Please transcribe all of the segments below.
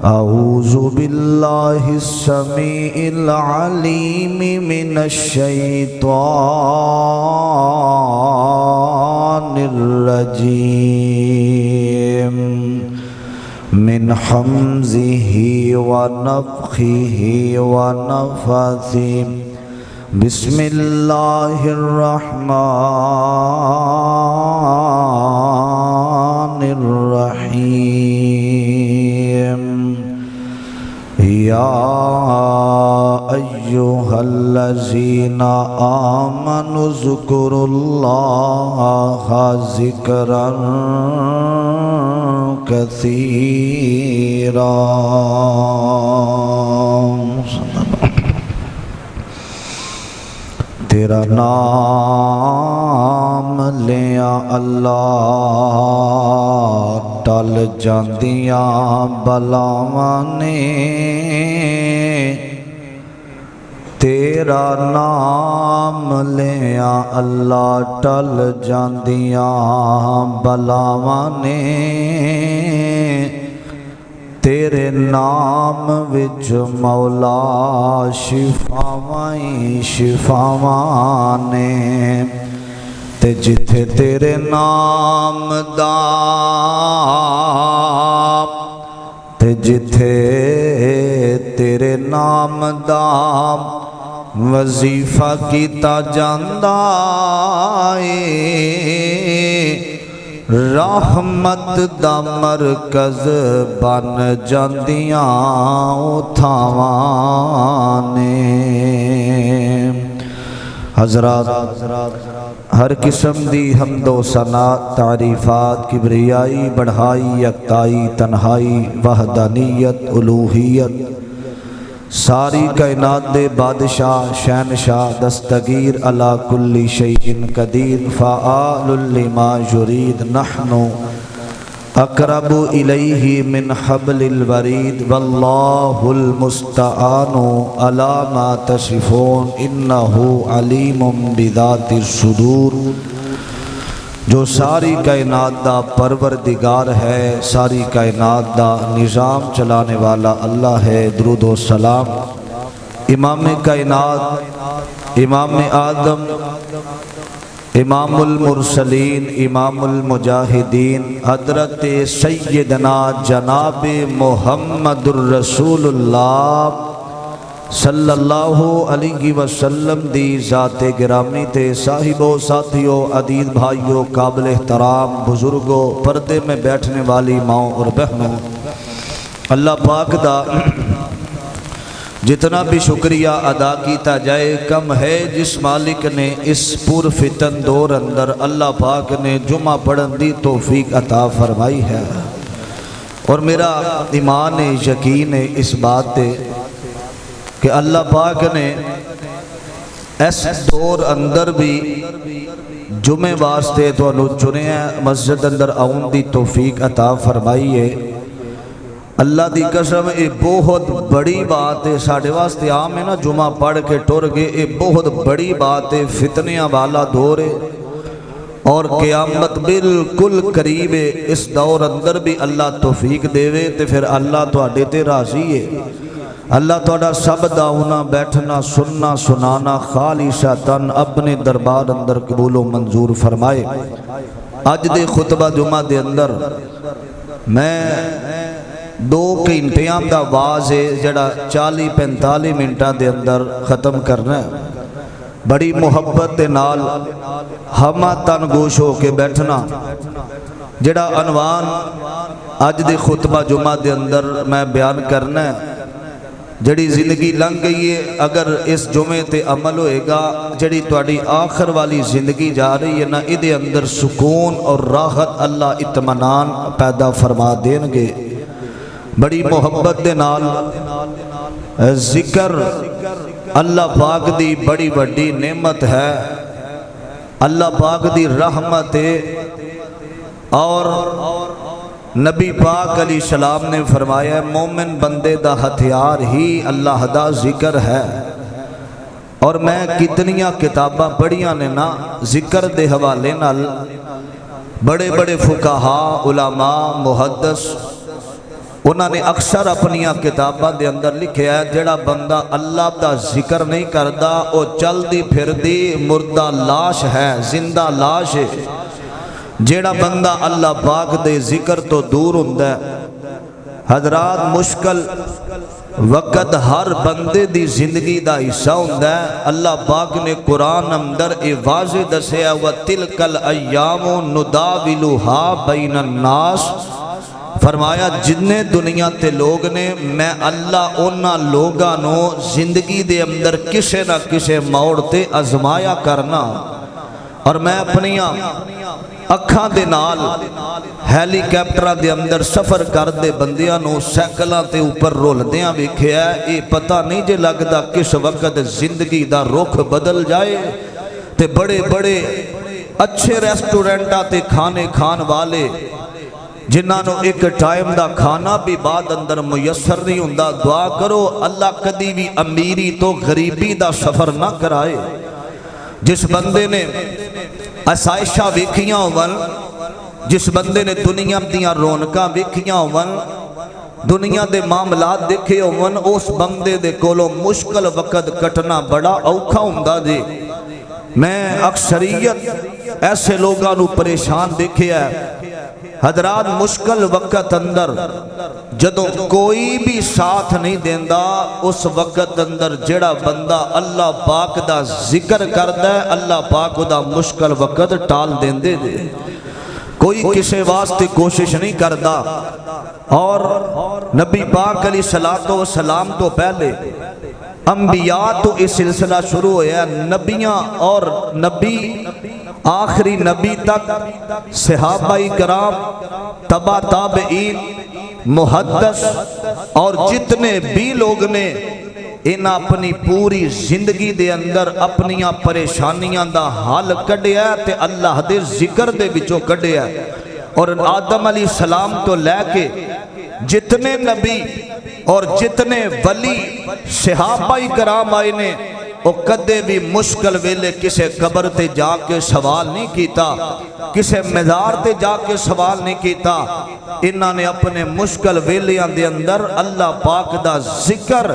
اعوذ باللہ السمیع العلیم من الشیطان الرجیم من حمزہ ونفخہ ونفثہ بسم اللہ الرحمن الرحیم یا ایہا الذین آمنوا اذکروا اللہ ذکرا کثیرا۔ تیرا نام لیا اللہ ٹل جاندیاں بلاواں نے، تیرا نام لیا اللہ ٹل جاندیاں بلاواں نے، تیرے نام وچ مولا شفاواں شفاواں نے، تے جتھے تیرے نام دا تے جتھے تیرے نام دا وظیفہ کیتا جاندا اے، رحمت دا مرکز بن جاندیاں تھاواں نے۔ حضرات، ہر قسم دی حمد و ثنا تعریفات کبریائی بڑھائی یکتائی تنہائی وحدانیت الوہیت ساری کائنات دے بادشاہ شہنشاہ دستگیر علی کل شیء قدیر فعال لما یرید نحن اقرب الیہ من حبل الورید واللہ المستعان علی ما تصفون انہ علیم بذات الصدور۔ جو ساری کائنات دا پروردگار ہے، ساری کائنات دا نظام چلانے والا اللہ ہے۔ درود و سلام امام کائنات، امام آدم، امام المرسلین، امام المجاہدین حضرت سیدنا جناب محمد الرسول اللہ صلی اللہ علیہ وسلم دی ذات گرامی تے صاحبوں ساتھیوں عزیز بھائیوں قابل احترام بزرگوں پردے میں بیٹھنے والی ماؤں اور بہنوں، اللہ پاک دا جتنا بھی شکریہ ادا کیتا جائے کم ہے، جس مالک نے اس پر فتن دور اندر اللہ پاک نے جمعہ پڑھن دی توفیق عطا فرمائی ہے، اور میرا ایمان یقین ہے اس بات تے کہ اللہ پاک نے اس دور اندر بھی جمعے واسطے تو انہوں چنے ہیں، مسجد اندر آؤن دی توفیق عطا فرمائی ہے۔ اللہ دی قسم یہ بہت بڑی بات ہے، ساڑھے واسطے عام ہے نا جمعہ پڑھ کے ٹر گئے، یہ بہت بڑی بات ہے، فتنیاں والا دور ہے اور قیامت بالکل قریب ہے۔ اس دور اندر بھی اللہ توفیق دے وے تے پھر اللہ تو آڈے تے راضی ہے۔ اللہ توڑا سب داؤنا بیٹھنا سننا سنانا خالصتاً اپنے دربار اندر قبول و منظور فرمائے۔ آج دے خطبہ جمعہ دے اندر میں 2 گھنٹیاں دا واز ہے جڑا 40-45 منٹاں دے اندر ختم کرنا ہے۔ بڑی محبت دے نال ہمہ تن گوش ہو کے بیٹھنا، جڑا عنوان آج دے خطبہ جمعہ دے اندر میں بیان کرنا ہے۔ جڑی زندگی لنگ گئی ہے اگر اس جمعے تے عمل ہوئے گا، جڑی تواڈی آخر والی زندگی جا رہی ہے نا، ادھے اندر سکون اور راحت اللہ اطمینان پیدا فرما دیں گے۔ بڑی محبت دے نال ذکر اللہ پاک دی بڑی بڑی نعمت ہے، اللہ پاک دی رحمت ہے، اور نبی پاک علیہ السلام نے فرمایا ہے مومن بندے دا ہتھیار ہی اللہ دا ذکر ہے۔ اور میں کتنیاں کتاباں پڑھیاں نے نا ذکر دے حوالے نال، بڑے بڑے فقہاء علماء محدث انہوں نے اکثر اپنی کتاباں دے اندر لکھیا ہے جڑا بندہ اللہ دا ذکر نہیں کردا وہ چلدی پھردی مردہ لاش ہے، زندہ لاش ہے۔ جڑا بندہ اللہ پاک دے ذکر تو دور ہوندا ہے، حضرات مشکل وقت ہر بندے دی زندگی دا حصہ ہوندا ہے۔ اللہ پاک نے قرآن اندر اے واضح دسیا وَتِلْكَ الْأَيَّامُ نُدَاوِلُهَا بَيْنَ النَّاسِ، فرمایا جتنے دنیا تے لوگ نے میں اللہ اونا لوگاں نو زندگی دے اندر کسے نہ کسے موڑ تے ازمایا کرنا، اور میں اپنی اکھاں دے نال ہیلی کیپٹرہ دے اندر سفر کر دے بندیاں نو سیکلاں تے اوپر رول دیاں ویکھیا ہے۔ اے پتہ نہیں جے لگدا کس وقت زندگی دا رخ بدل جائے تے بڑے بڑے اچھے ریسٹورنٹاں تے کھانے کھان والے جنہاں نو ایک ٹائم دا کھانا بھی بعد اندر میسر نہیں ہوندا، دعا کرو اللہ کدی بھی امیری تو غریبی دا سفر نہ کرائے۔ جس بندے نے آسائشاں ویکھیاں ہون، جس بندے نے دنیا دیاں رونقاں ویکھیاں ہون، دنیا دے معاملات دیکھے ہون، اس بندے دے کولو مشکل وقت کٹنا بڑا اوکھا ہوندا جی۔ میں اکثریت ایسے لوگاں نو پریشان دیکھے ہے، حضرات مشکل وقت اندر جدوں کوئی بھی ساتھ نہیں دیندا، اس وقت اندر جڑا بندہ اللہ پاک دا ذکر کردا ہے اللہ پاک دا مشکل وقت ٹال دیندے دے۔ کوئی کسے واسطے کوشش نہیں کردا، اور نبی پاک علیہ السلام تو پہلے انبیاء تو اس سلسلہ شروع ہویا، نبیاں اور نبی آخری نبی تک صحابہ کرام تبع تابعین محدث اور جتنے بھی لوگ نے ان اپنی پوری زندگی دے اندر اپنیاں پریشانیاں دا حل کڈیا تے اللہ دے ذکر دے وچوں کڈیا، اور آدم علیہ السلام تو لے کے جتنے نبی اور جتنے ولی صحابہ کرام آئے نے وہ کدے بھی مشکل ویلے کسے قبر تے جا کے سوال نہیں کیتا، کسے مزار تے جا کے سوال نہیں کیتا۔ انہاں نے اپنے مشکل ویلیاں دے اندر اللہ پاک دا ذکر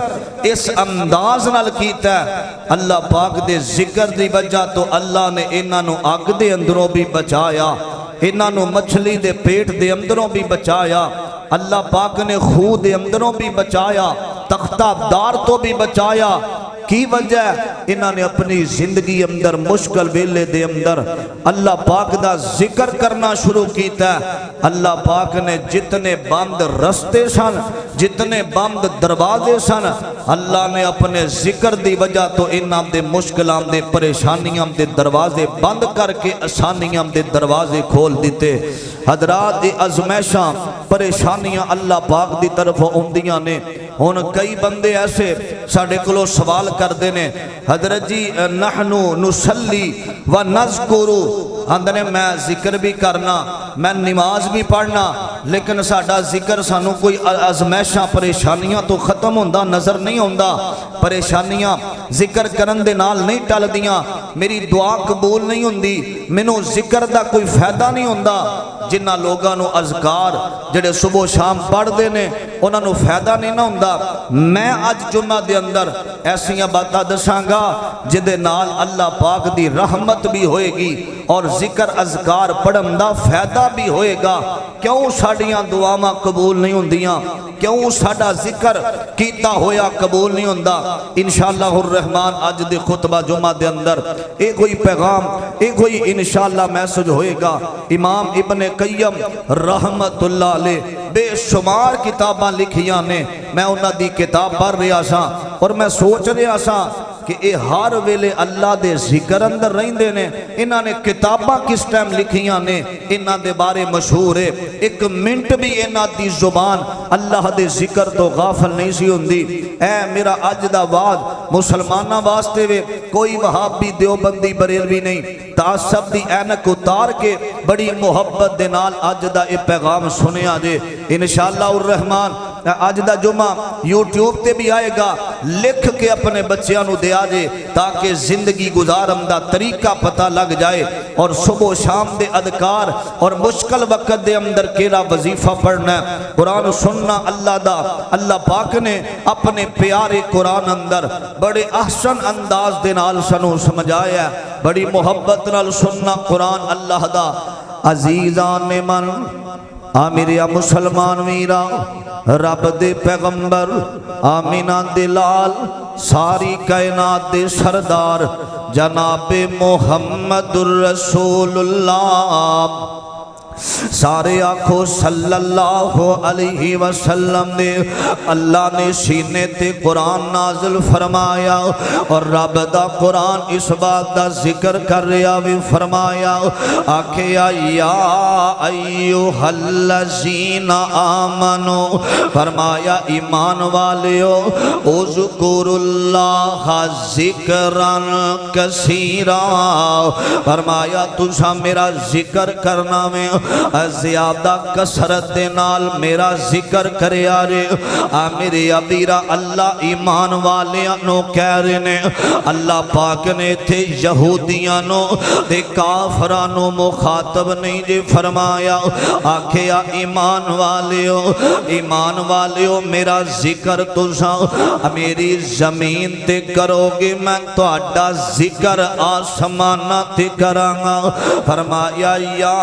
اس انداز نال کیتا ہے۔ اللہ پاک دے ذکر دی وجہ تو اللہ نے انہاں نو اگ دے اندروں بھی بچایا، انہاں نو مچھلی دے پیٹ دے اندروں بھی بچایا، اللہ پاک نے خون دے اندروں بھی بچایا، تختہ دار تو بھی بچایا۔ کی وجہ انہاں نے اپنی زندگی اندر مشکل ویلے دے اندر اللہ پاک دا ذکر کرنا شروع کیتا ہے۔ اللہ پاک نے جتنے بند رستے سن، جتنے بند دروازے سن، اللہ نے اپنے ذکر دی وجہ تو انہاں دے مشکلاں دے پریشانیاں دے دروازے بند کر کے آسانیاں دے دروازے کھول دیتے۔ حضرات دی ازمائشاں پریشانیاں اللہ پاک دی طرف ہوندیاں نے۔ ہن کئی بندے ایسے ساڈے کولوں سوال کردے نے، حضرت جی نحنو نصلی و نذکرو، اندنے میں ذکر بھی کرنا، میں نماز بھی پڑھنا، لیکن ساڈا ذکر سانو کوئی ازمائشاں پریشانیاں تو ختم ہوندا نظر نہیں ہوندا۔ پریشانیاں ذکر کرن دے نال نہیں ٹل دیاں، میری دعا قبول نہیں ہوندی، مینوں ذکر دا کوئی فائدہ نہیں ہوندا۔ جنہ لوگاں نو اذکار جڑے صبح شام پڑھ دے نے انہاں نو فائدہ نہیں نہ ہوندا۔ میں اج جمعہ دے اندر ایسیاں باتاں دساں گا جدے نال اللہ پاک دی رحمت بھی ہوئے گی اور ذکر اذکار پڑھن دا فائدہ بھی ہوئے گا۔ کیوں ساڈیاں دعاواں قبول نہیں ہوندیاں؟ کیوں ساڈا ذکر کیتا ہویا قبول نہیں ہوندا؟ انشاءاللہ الرحمن اج دے خطبہ جمعہ دے اندر ایک کوئی پیغام، ایک کوئی انشاءاللہ میسج ہوئے گا۔ امام ابن قیم رحمت اللہ علیہ بے شمار کتاباں لکھیاں نے، میں انہاں دی کتاب پڑھ رہا سا اور میں سوچ رہا سا کہ اے ہر ویلے اللہ دے ذکر اندر رہندے نے، انہاں نے کتاباں کس ٹائم لکھیاں نے، انہاں دے بارے مشہور ہے، ایک منٹ بھی انہاں دی زبان اللہ دے ذکر تو غافل نہیں سی ہوندی۔ اے میرا اج دا وعد مسلماناں واسطے وے، کوئی وہابی دیوبندی بریلوی نہیں، تعصب دی اینک اتار کے بڑی محبت دے نال اج دا اے پیغام سنیا جے۔ انشاءاللہ الرحمن اج دا جمعہ یوٹیوب تے بھی آئے گا، لکھ کے اپنے بچیاں نو دے آجے تاکہ زندگی گزارم دا طریقہ پتہ لگ جائے، اور صبح و شام دے اذکار اور مشکل وقت دے اندر کیڑا وظیفہ پڑھنا ہے، قرآن سننا اللہ دا۔ اللہ پاک نے اپنے پیارے قرآن اندر بڑے احسن انداز دے نال سنو سمجھایا ہے، بڑی محبت نال سننا قرآن اللہ دا۔ عزیزان من آمیریا مسلمان ویرا، رب دے پیغمبر آمینہ دلال، ساری کائنات دے سردار جناب محمد الرسول اللہ، سارے آنکھوں صلی اللہ علیہ وسلم نے اللہ نے سینے تے قرآن نازل فرمایا، اور رب دا قرآن اس بات دا ذکر کر رہا بھی فرمایا، آکھیا یا ایوہ الذین آمنو، فرمایا ایمان والیو، اذکر اللہ ذکرن کثیرا، فرمایا تجھا میرا ذکر کرنا میں زیادہ کثرت دے نال میرا ذکر کرے آرے۔ میرے ابیرہ اللہ ایمان والیاں نو کہہ رہے نے، اللہ پاک نے تھے یہودیاں نو دے کافران نو مخاطب نہیں جے فرمایا، آکھیا ایمان والیو میرا ذکر تجھا میری زمین تے کرو گے، میں تو اڈا ذکر آسمانہ تے کرانگا، فرمایا یا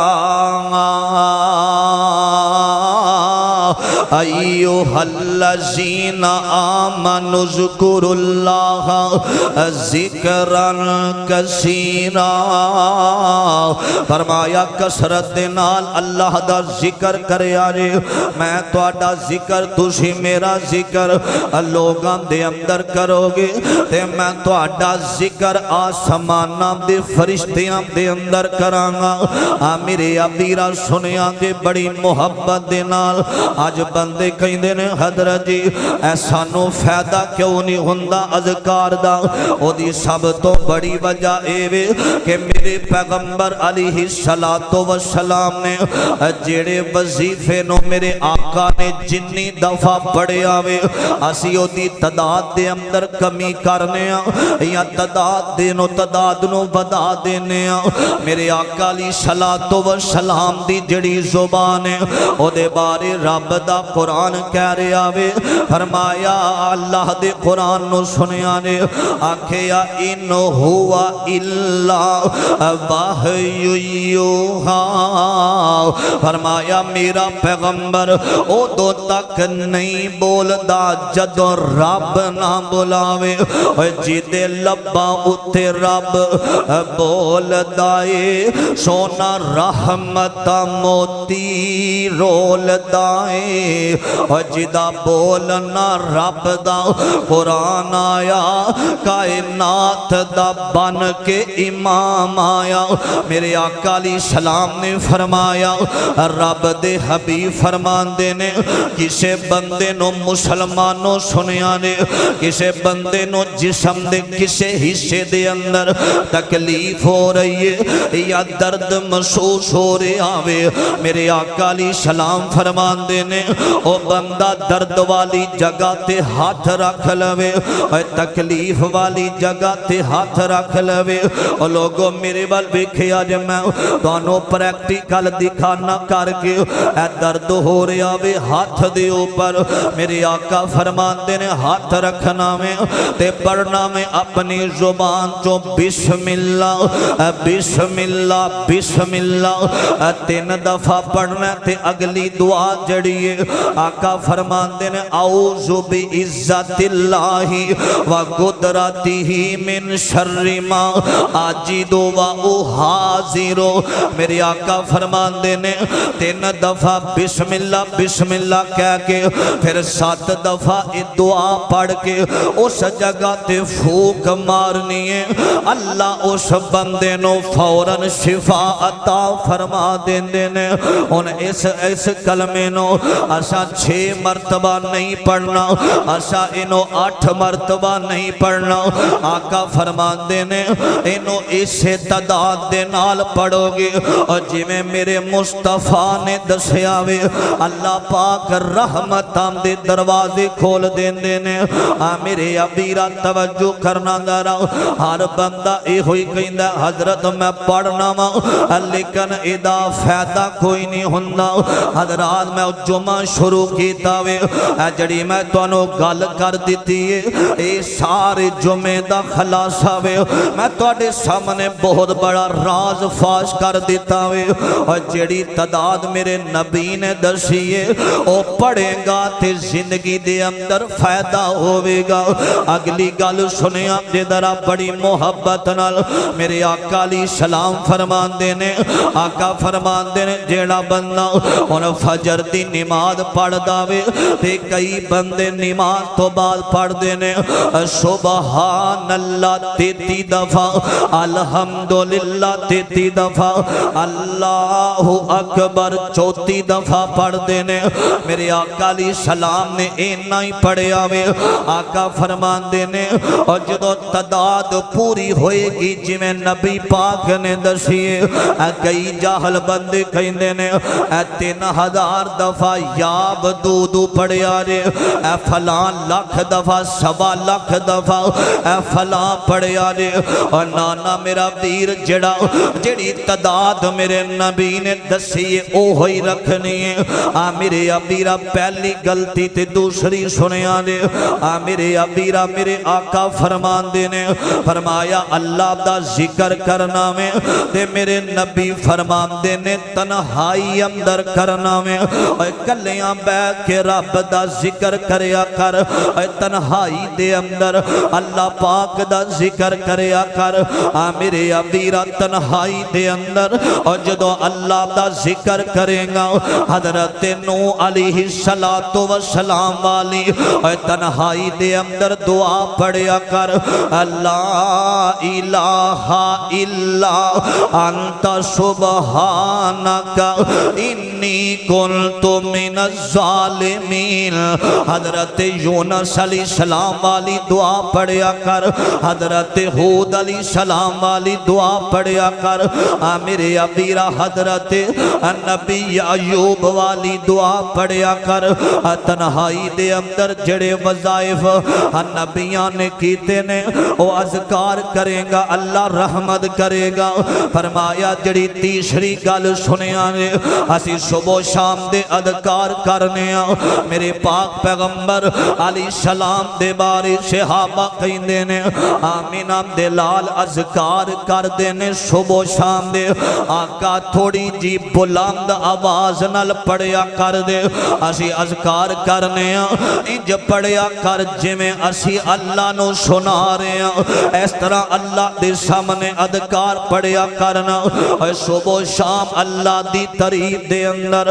ایوہ الذین آمنوا اذکروا اللہ ذکرا کثیرا، فرمایا کثرت دے نال اللہ دا ذکر کرے آرے، میں تو آڈا ذکر تجھی میرا ذکر لوگاں دے اندر کرو گے، تے میں تو آڈا ذکر آسمانہ دے فرشتیاں دے اندر کرانگا۔ میرے ابیرہ سنیا دے بڑی محبت دے نال آج بندے کہیں دے نے حضرت جی ایسا نو فیدہ کیوں نہیں ہوندہ اذکار دا، او دی سب تو بڑی وجہ ایوے کہ میرے پیغمبر علیہ السلام نے جیڑے وظیفے نو میرے آقا نے جنی دفعہ پڑے آوے، اسی او دی تعداد دے اندر کمی کرنے یا تعداد نو بدا دینے، میرے آقا علیہ السلام دی جڑی زبان ہے او دے بارے رب دا قرآن کہہ رہے آوے، فرمایا اللہ دے قرآن نو سنیا نے، آکھیا ان ہوا الا وحی یوحا، فرمایا میرا پیغمبر او دو تک نہیں بولدا جدو رب نہ بلاوے، جدے لبا اتے رب بولدائے، سونا رحمت موتی رول دائے، جدا بولنا رب دا قرآن آیا، کائنات دا بن کے امام آیا۔ میرے آقا علیہ السلام نے فرمایا، رب دے حبیب فرمان دینے، کسے بندے نو مسلمانوں سنیا نے، کسے بندے نو جسم دے کسے حصے دے اندر تکلیف ہو رہی ہے یا درد محسوس ہو رہے آوے، میرے آقا علیہ السلام فرمان دینے، او بندہ درد والی جگہ تے ہاتھ رکھ لوے، تکلیف والی جگہ تے ہاتھ رکھ لوے، او لوگوں میرے بل بکھیا جب میں دونوں پریکٹیکل دکھانا کر کے اے درد ہو رہے آوے ہاتھ دے اوپر، میرے آقا فرمان دینے ہاتھ رکھنا میں تے پڑھنا میں اپنی زبان جو بسم اللہ بسم اللہ بسم اللہ 3 دفعہ پڑھنا تے اگلی دعا جڑیے آقا فرمان دینے اعوذ بعزت اللہ وقدرتہ من شر ما اجد واحاذر، میرے آقا فرمان دینے 3 دفعہ بسم اللہ کہہ کے پھر 7 دفعہ دعا پڑھ کے اس جگہ تے پھوک مارنی ہے، اللہ اس بندے نو فوراً شفا عطا فرما دینے، ان اس کلمے نو اسا 6 مرتبہ نہیں پڑھنا، اسا انو 8 مرتبہ نہیں پڑھنا۔ آقا فرماندے نے انو اسے تعداد دے نال پڑھو گے اور جی میں میرے مصطفیٰ نے دسیا وے اللہ پاک رحمتاں دے دروازے کھول دیندے نے۔ میرے ابیرا توجہ کرنا ذرا، ہر بندہ اے ہوئی کہندا حضرت میں پڑھنا وا لیکن ادا فائدہ کوئی نہیں ہوندا۔ حضرات میں جمعہ شروع کیتا وے جڑی میں تانوں گل کر دتی ہے اے سارے جمعے دا خلاصہ وے، میں تواڈے سامنے بہت بڑا راز فاش کر دیتا وے اور جڑی تعداد میرے نبی نے دسی ہے او پڑھے گا تے زندگی دے اندر فائدہ ہوئے گا۔ اگلی گل سنیا جدرا بڑی محبت نال میرے آقا علیہ السلام فرمان دینے، آقا فرمان دینے جیڑا بندہ ان فجر دی نماز پڑھ داوے تے کئی بندے نماز تو بعد پڑھ دینے سبحان اللہ 33 دفعہ، الحمدللہ 33 دفعہ، اللہ اکبر 34 دفعہ پڑھ دینے۔ میرے آقا علیہ السلام نے اینا ہی پڑھے آوے، آقا فرمان دینے اور جدو تعداد پوری ہوئے گی جی میں نبی پاک نے دسیے کئی جاہل بندے کہیں دینے 3000 دفعہ یا بدودو پڑھے آرے فلان لاکھ دفعہ 1.25 لاکھ دفعہ فلان پڑھے آرے اور نانا میرا ویر جڑا جڑی تعداد میرے نبی نے دسیے او ہوئی رکھنی ہے۔ میرے ابیرہ پہلی غلطی تے دوسری سنے آنے، میرے ابیرہ میرے آقا فرمان دینے فرمایا اللہ دا ذکر کرنا میں تے میرے نبی فرمان دینے تنہائی اندر کرنا میں کلیاں بیٹھ کے رب دا ذکر کریا کر، تنہائی دے اندر اللہ پاک دا ذکر کریا کر۔ میرے ابیرہ تنہائی دے اندر اور جدو اللہ دا ذکر کرے گا حضرت نوح علیہ السلام والی تنہائی دے اندر دعا پڑھیا کر، لا الہ الا انت سبحانک انی کنت من الظالمین۔ حضرت یونس علیہ السلام والی دعا پڑھیا کر، حضرت ہود علیہ السلام والی دعا پڑھیا کر۔ میرے ابیرہ حضرت نبی ایوب والی دعا پڑھیا کر۔ تنہائی دے اندر جڑے وظائف نبیاں نے کیتے نے وہ اذکار کرے گا اللہ رحمت کرے گا۔ فرمایا جڑی تیسری گل سنیا نے اسی صبح شام دے اذکار کرنے میرے پاک پیغمبر علیہ السلام دے بارے صحابہ کہندے نے آمینہ دے لال اذکار کر دینے صبح شام دے، آقا تھوڑی جی بلند آواز نال پڑھیا کر دے، اسی اذکار کرنے انج پڑھیا کر جی میں اسی اللہ نو سنا رہے ہیں اس طرح اللہ دے سامنے اذکار پڑھیا کرنا صبح شام اللہ دی تعریف دے اندر۔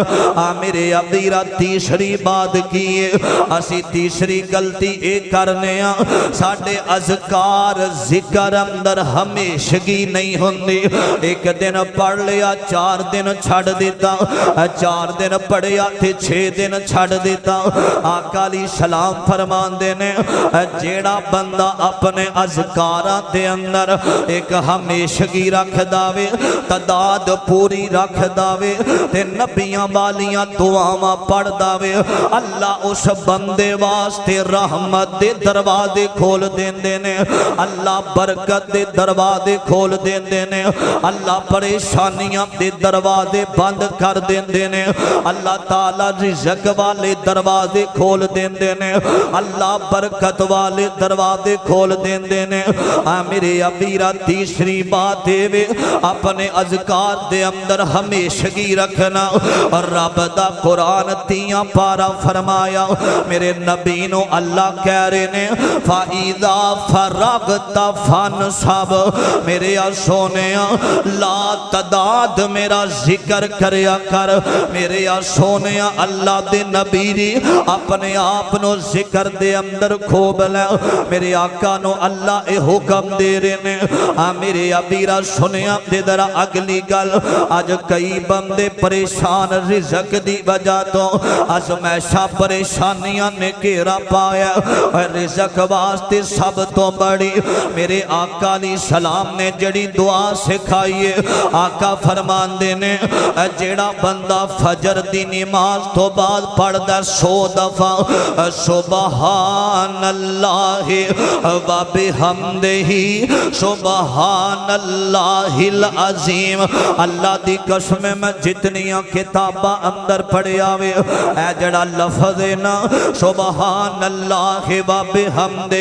میرے ابیرہ تیسری بات کیے اسی تیسری غلطی اے کرنے ساڑھے اذکار ذکر اندر ہمیشگی نہیں ہوندی، ایک دن پڑھ لیا 4 دن چھڑ دیتا، 4 دن پڑھیا تھے 6 دن چھڑ دیتا۔ آقا علیہ السلام فرمان دینے جیڑا بندہ اپنے اذکارہ دے اندر ایک ہمیشگی رکھ داوے، تعداد پوری رکھ داوے تے نبیاں والیاں دعاواں پڑھ داوے، اللہ اس بندے واسطے رحمت دے دروازے کھول دیندے نے، اللہ برکت دے دروازے کھول دیندے نے، اللہ پریشانیاں دے دروازے بند کر دیندے نے، اللہ تعالی رزق والے دروازے کھول دیندے نے، اللہ برکت والے دروازے کھول دیندے نے۔ میرے ابیرہ تیسری بات ہے اپنے اذکار دے اندر ہمیشگی رکھنا، اور رب دا قرآن 3 پارا فرمایا میرے نبی نو اللہ کہہ رہے نے فَإِذَا فَرَغْتَ فَانْصَبْ، میرے سونے لا تعداد میرا ذکر کریا کر، میرے سونے اللہ دے نبی دی اپنے آپ نو ذکر دے اندر کھوب لے، میرے آقا نو اللہ اے حکم دے رہے نے۔ میرے ابیرہ سنیا دے درہ اگلی گل آج کئی بندے پریشان رزق دی وجہ وجہ تو ازمائشاں پریشانیاں نے گھیرا پایا. رزق واسطے سب تو بڑی میرے آقا علیہ السلام نے جڑی دعا سکھائیے. آقا فرماندے نے جیڑا بندہ فجر دی نماز تو بعد پڑھدا 100 دفعہ سبحان اللہ و بحمدہ سبحان اللہ العظیم. اللہ دی قسم میں جتنیاں کتاباں اندر پڑھیا وے اے جڑا لفظ ہے نا سبحان اللہ و بحمدہ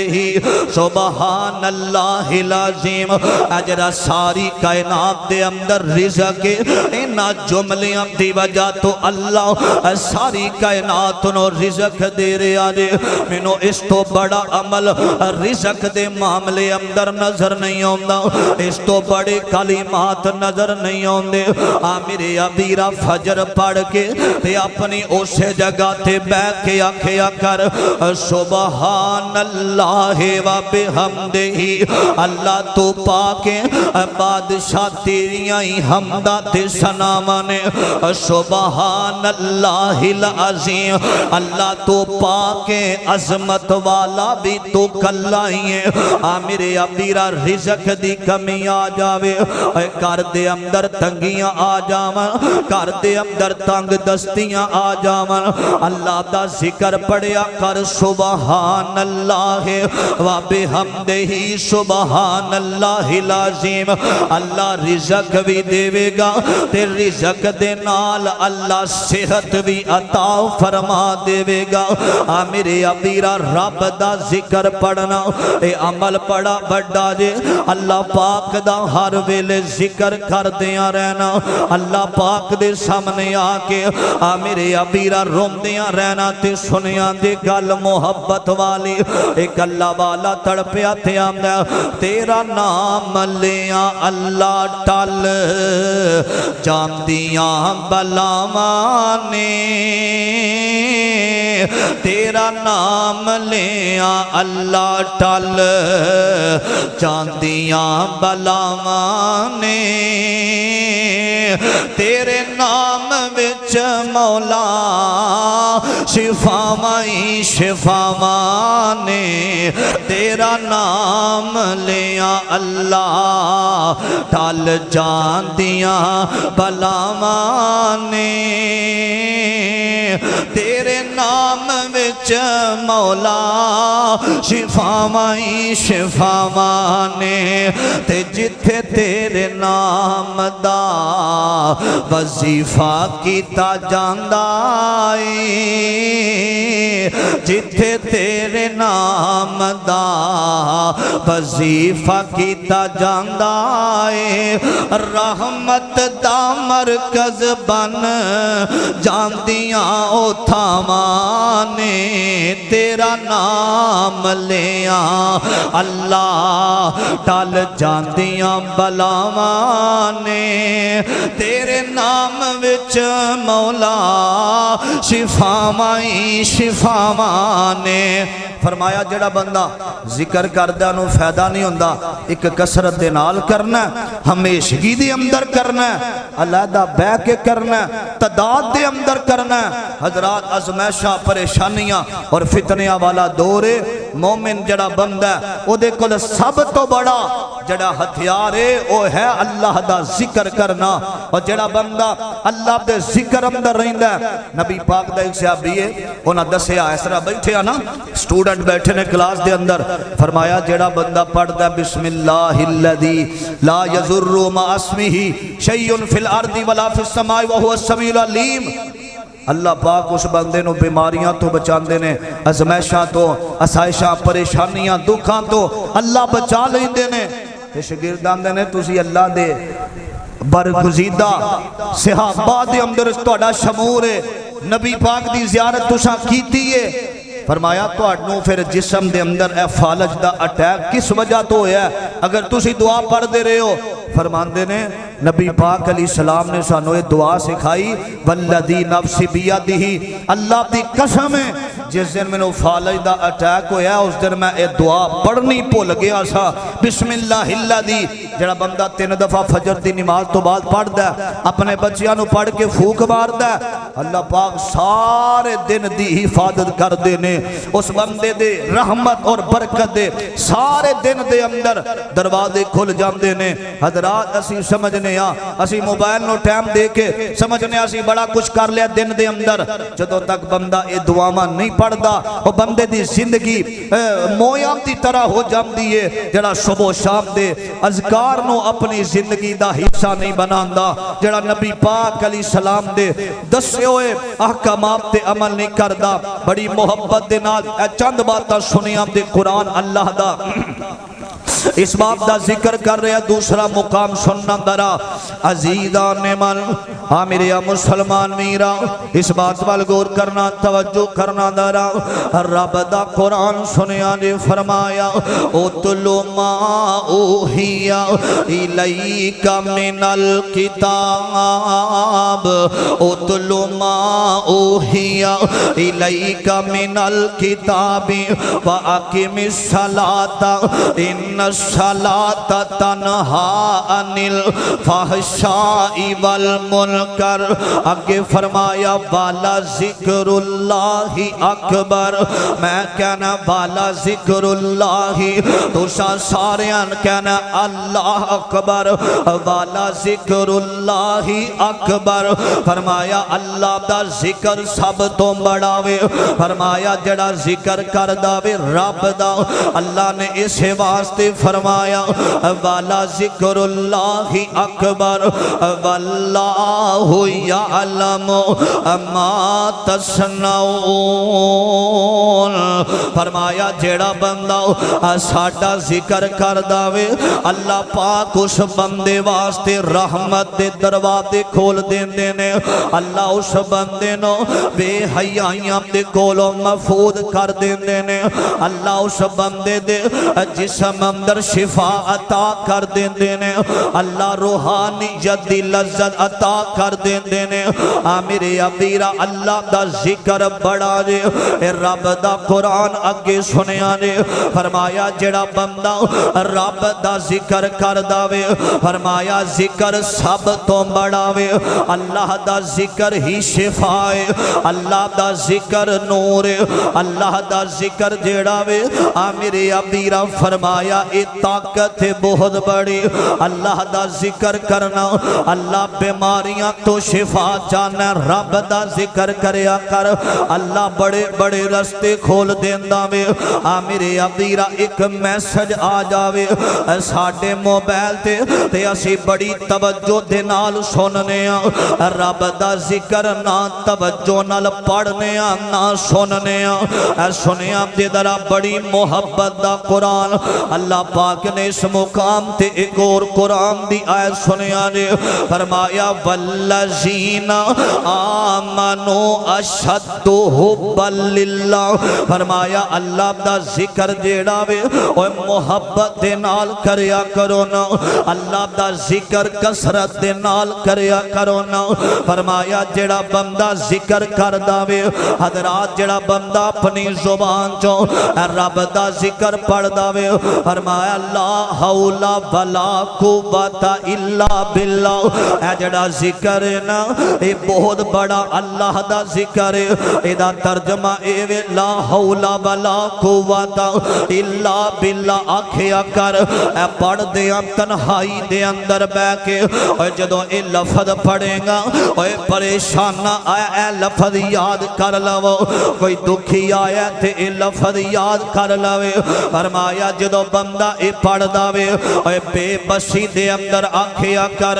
سبحان اللہ العظیم اجرا ساری کائنات دے اندر رزق انہاں جملیاں دی وجہ تو اللہ ساری کائنات نو رزق دے رہا ہے. مینوں اس تو بڑا عمل رزق دے معاملے اندر نظر نہیں آندا. اس تو بڑے کلمات نظر نہیں آندے. میرے ابیرا فجر پڑھ کے تے اپنی اسے جگہ تے بیٹھ کے آکھیا کر سبحان اللہ و بحمدہ. اللہ تو پاک بادشاہ تیریاں ہی حمدہ تے ثناواں نے. سبحان اللہ العظیم اللہ تو پاک عظمت والا بھی تو کلا ہی ہے. میرے ابیرا رزق دی کمی آ جاوے گھر دے اندر تنگیاں آ جاواں گھر دے اندر تنگ دستیاں آ جاواں اللہ دا ذکر پڑھیا کر سبحان اللہ و بحمدہ سبحان اللہ العظیم. اللہ رزق بھی دے گا تے رزق دے نال اللہ صحت بھی عطا فرما دے گا. میرے ابیرا رب دا ذکر پڑھنا اے عمل بڑا بڑا جے. اللہ پاک دا ہر ویلے ذکر کر دیاں رہنا. اللہ پاک دے سامنے آ کے میرے ابیرا روندیاں رہنا تے سنیاں دے گل محبت والی. ایک اللہ والا تڑپیا تے آمدہ تیرا نام لیاں اللہ ٹل جاندیاں بلاوانے. تیرا نام لیاں اللہ ٹل جاندیاں بلاوانے. تیرے نام وچ مولا شفاواں ہی شفاواں نے. تیرا نام لیاں اللہ ٹل جاندیاں بلاواں نے. تیرے نام وچ مولا شفاواں ہی شفاواں نے. تے جتھے تیرے نام دا وظیفہ کیتا جاندا اے جتھے تیرے نام دا وظیفہ کیتا جاندا اے رحمت دا مرکز بن جاندیاں او تھاواں نے. تیرا نام لیاں اللہ ٹل جاندیاں بلاواں نے. تیرے نام وچ مولا شفاواں ہی شفاواں نے. فرمایا جڑا بندہ ذکر کردہ نو فائدہ نہیں ہوندا ایک کسرت دے نال کرنا ہمیشگی دے اندر کرنا علیحدہ بہ کے کرنا تعداد دے اندر کرنا. حضرات ازمائشاں پریشانیاں اور فتنیاں والا دور ہے. مومن جڑا بندہ او دے کل سب تو بڑا جڑا ہتھیار ہے او ہے اللہ دا ذکر کرنا. اور جڑا بندہ اللہ دے ذکر اندر رہندا ہے. نبی پاک دا ایک صحابی ہے انہاں دسیا اس طرح بیٹھے ہیں نا سٹوڈنٹ بیٹھے نے کلاس دے اندر فرمایا جڑا بندہ پڑھدا ہے بسم اللہ الذی لا یضر مع اسمہ شیء فی الارض ولا فی السماء وهو السمیع العلیم. اللہ پاک اس بندے نو بیماریاں تو بچاندے نے ازمائشاں تو اسائشاں پریشانیاں دکھاں تو اللہ بچا لیندے نے. تے شاگردان دے نے تسی اللہ دے برگزیدہ صحابہ دے اندر تہاڈا شمور ہے. نبی پاک دی زیارت تساں کیتی ہے. فرمایا تہاڈوں پھر جسم دے اندر اے فالج دا اٹیک کس وجہ تو ہویا ہے اگر تسی دعا پڑھ دے رہے ہو. فرماندے نے نبی پاک علیہ السلام نے سانو یہ دعا سکھائی والذی نفس بیدہ اللہ دی قسم ہے جس دن میں نے فالج دا اٹیک ہویا اس دن میں یہ دعا پڑھنی بھول گیا سا بسم اللہ الذی جڑا بندہ 3 دفعہ فجر دی نماز تو بعد پڑھ دے اپنے بچیاں نو پڑھ کے پھوک مار دے اللہ پاک سارے دن دی حفاظت کر دینے اس بندے دے رحمت اور برکت دے سارے دن دے اندر دروازے کھل جاندے نے حضرات اسی سمجھنے اسی موبائل نو ٹائم دے کے سمجھنے اسی بڑا کچھ کر لیا دن دے اندر جدوں تک بندہ اے دعاواں نہیں پڑھدا وہ بندے دی زندگی مویاں دی طرح ہو جاندی ہے جڑا صبح و شام دے اذکار نو اپنی زندگی دا حصہ نہیں بناندا جڑا نبی پاک علیہ السلام دے دسے ہوئے احکامات تے عمل نہیں کردا بڑی محبت دے نال چند باتاں سنیاں دے قرآن اللہ دا اس بات دا ذکر کر رہے ہیں دوسرا مقام سننا درا عزیزان من میرے مسلمان میرا اس بات وال غور کرنا توجہ کرنا درا رب دا قرآن سنیا نے فرمایا اتلو ما اوحی الیک من الکتاب اتلو ما اوحی الیک من الکتاب واقم الصلاۃ ان الصلاۃ تنہا عن الفحشاء والمنکر آگے فرمایا والا ذکر اللہ اکبر میں کہنا والا ذکر اللہ تو سارے کہنا اللہ اکبر والا ذکر اللہ اکبر فرمایا اللہ دا ذکر سب تو بڑاوے فرمایا جڑا ذکر کر داوے رب دا اللہ نے اس واسطے فرمایا والا ذکر اللہ اکبر واللہ یعلم ما تصنعون فرمایا جیڑا بندہ ساڈا ذکر کر داوے اللہ پاک اس بندے واسطے رحمت دے دروازے کھول دیندے نے اللہ اس بندے نو بے حیائیاں دے کولوں محفوظ کر دیندے نے اللہ اس بندے دے جسم اندر شفا عطا کر دیندے نے اللہ روحانیت دی لذت عطا کر دیندے نے میرے ابیرا اللہ دا ذکر بڑا جے رب دا قرآن اگے سنیا نے فرمایا جڑا بندہ رب دا ذکر کر داوے فرمایا ذکر سب تو بڑاوے اللہ دا ذکر ہی شفائے اللہ دا ذکر نور اللہ دا ذکر جڑاوے میرے ابیرا فرمایا اے طاقت بہت بڑی اللہ دا ذکر کرنا اللہ بیماریاں تو شفا جانا رب دا ذکر کریا کر اللہ بڑے بڑے رستے کھول دیندہ میں میرے ابیرا ایک میسج آ جاوے ساڑھے موبائل تے اسی بڑی توجہ دے نال سننے رب دا ذکر نہ توجہ نال پڑھنے نہ سننے سننے دے درہ بڑی محبت دا قرآن اللہ پاک نے اس مقام تے ایک اور قرآن دی آیت سنیا نے فرمایا والذین آمنوا اشد حبا للہ فرمایا اللہ دا ذکر جیڑا وے اوہ محبت دے نال کریا کرو نا اللہ دا ذکر کسرت دے نال کریا کرو نا فرمایا جیڑا بندہ ذکر کر داوے حضرات جیڑا بندہ اپنی زبان چو رب دا ذکر پڑھ داوے فرمایا لا حول ولا قوت الا باللہ اے جڑا ذکر ہے نا اے بہت بڑا اللہ دا ذکر ہے اے دا ترجمہ اے وے لا حول ولا قوت الا باللہ آکھیا کر اے پڑھ دیا تنہائی دے اندر بے کے اے جدو اے لفظ پڑھیں گا اے پریشان نہ آیا اے لفظ یاد کر لو کوئی دکھی آیا تے اے لفظ یاد کر لو فرمایا جدو بندہ اے پڑھ داوے اے بے بسی دے اندر آکھیا کر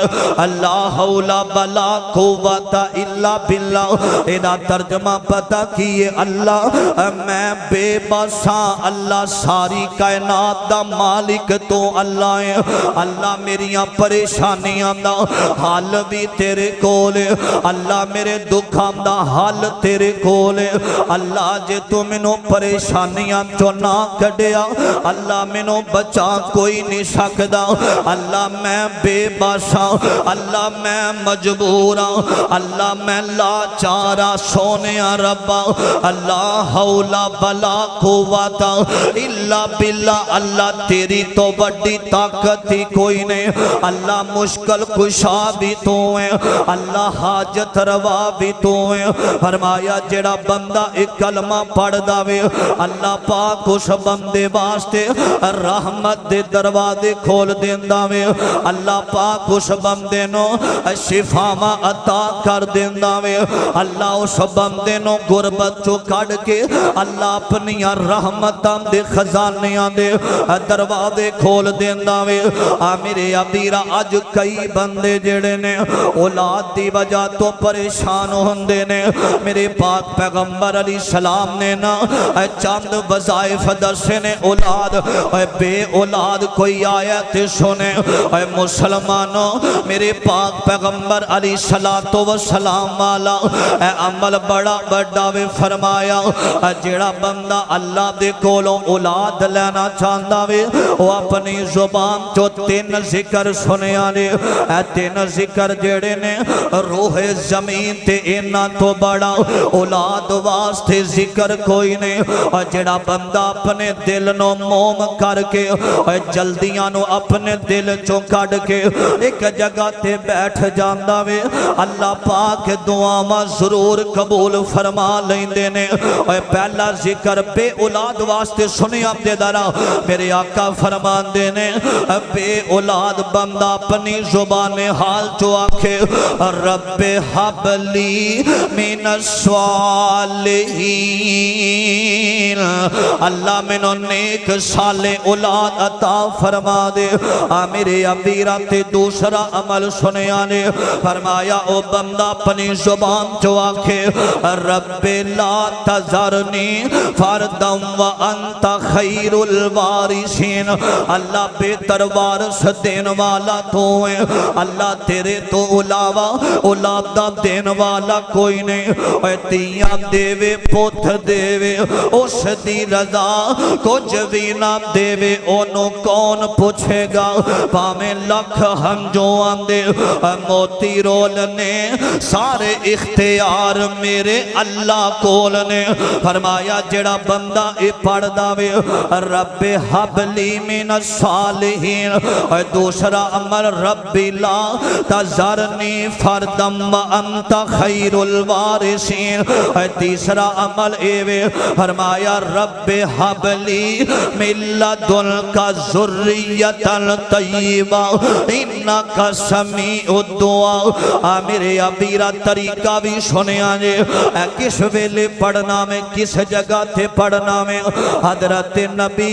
لا حول ولا قوت الا باللہ۔ ادا ترجمہ پتہ کیے اللہ میں بے بس ہاں، اللہ ساری کائنات دا مالک تو اللہ ہے۔ اللہ میریاں پریشانیاں دا حال بھی تیرے کول ہے، اللہ میرے دکھاں دا حال تیرے کول ہے۔ اللہ جے تو منو پریشانیاں چو نہ کڈیا، اللہ منو بچا کوئی نہیں سکدا۔ اللہ میں بے بس ہاں، اللہ میں مجبور ہاں، اللہ میں لاچارا سونیا ربا، اللہ حولا بلا قوت الا باللہ۔ اللہ تیری تو بڑی طاقت ہی کوئی نہیں، اللہ مشکل کشا بھی تو ہے، اللہ حاجت روا بھی تو ہے۔ فرمایا جڑا بندہ ایک کلمہ پڑھ داوے، اللہ پاک اس بندے واسطے رحمت دے دروازے کھول دیندا وے، اللہ پاک اس بندے نو شفاواں عطا کر دیندا وے، اللہ اس بندے نو غربت چوں کڈ کے اللہ اپنی رحمتاں دے خزانیاں دے دروازے کھول دیندا وے۔ آ میرے ابیرا اج کئی بندے جڑے نے اولاد دی وجہ تو پریشان ہوندے نے، میرے پاک پیغمبر علیہ السلام نے نا چند وظائف دسے نے اولاد بے اولاد کوئی آیت سنے۔ اے مسلمانوں میرے پاک پیغمبر علیہ السلام والا اے عمل بڑا بڑا وے، فرمایا جڑا بندہ اللہ دے کولوں اولاد لینا چاہندا وے وہ اپنی زبان چو 3 ذکر سنیا نے۔ اے 3 ذکر جڑے نے روح زمین تے اینا تو بڑا اولاد واسطے ذکر کوئی نہیں۔ اور جڑا بندہ اپنے دل نو موم کر کے جلدیاں نو اپنے دل چوں کڈ کے ایک جگہ تے بیٹھ جاندا وے، اللہ پاک دعاواں ضرور قبول فرما لیندے نے۔ پہلا ذکر بے اولاد واسطے سنیا دے درا میرے آقا فرماندے نے بے اولاد بندہ اپنی زبان حال چو آکھے رب حب لی من الصالحین، اللہ منو نیک صالح اولاد عطا فرما دے۔ میرے ابیرا تے دوسرا عمل سنیا نے، فرمایا او بندہ اپنی زبان جو آکھے رب لا تذرنی فردا وانت خیر الوارثین، اللہ بہتر وارث دین والا تو ہے، اللہ تیرے تو علاوہ اولاد دین والا کوئی نہیں۔ اے تیاں دیوے پوتھ دیوے اس دی رضا کچھ بھی نہ دیوے اونوں کون پوچھے گا، پامیں لکھ ہم جو آندے موتی رول نے سارے اختیار میرے اللہ کول نے۔ فرمایا جڑا بندہ اے پڑھ داوے رب حب لی من الصالحین، اور دوسرا عمل رب لا تذرنی فردم وانت خیر الوارثین، اور تیسرا عمل اے فرمایا رب حب لی من لدنک ذریۃ طیبہ انک سمیع الدعاء۔ میرے ابیرا طریقہ بھی سنیا جے کس ویلے پڑھنا میں کس جگہ تھے پڑھنا میں۔ حضرت نبی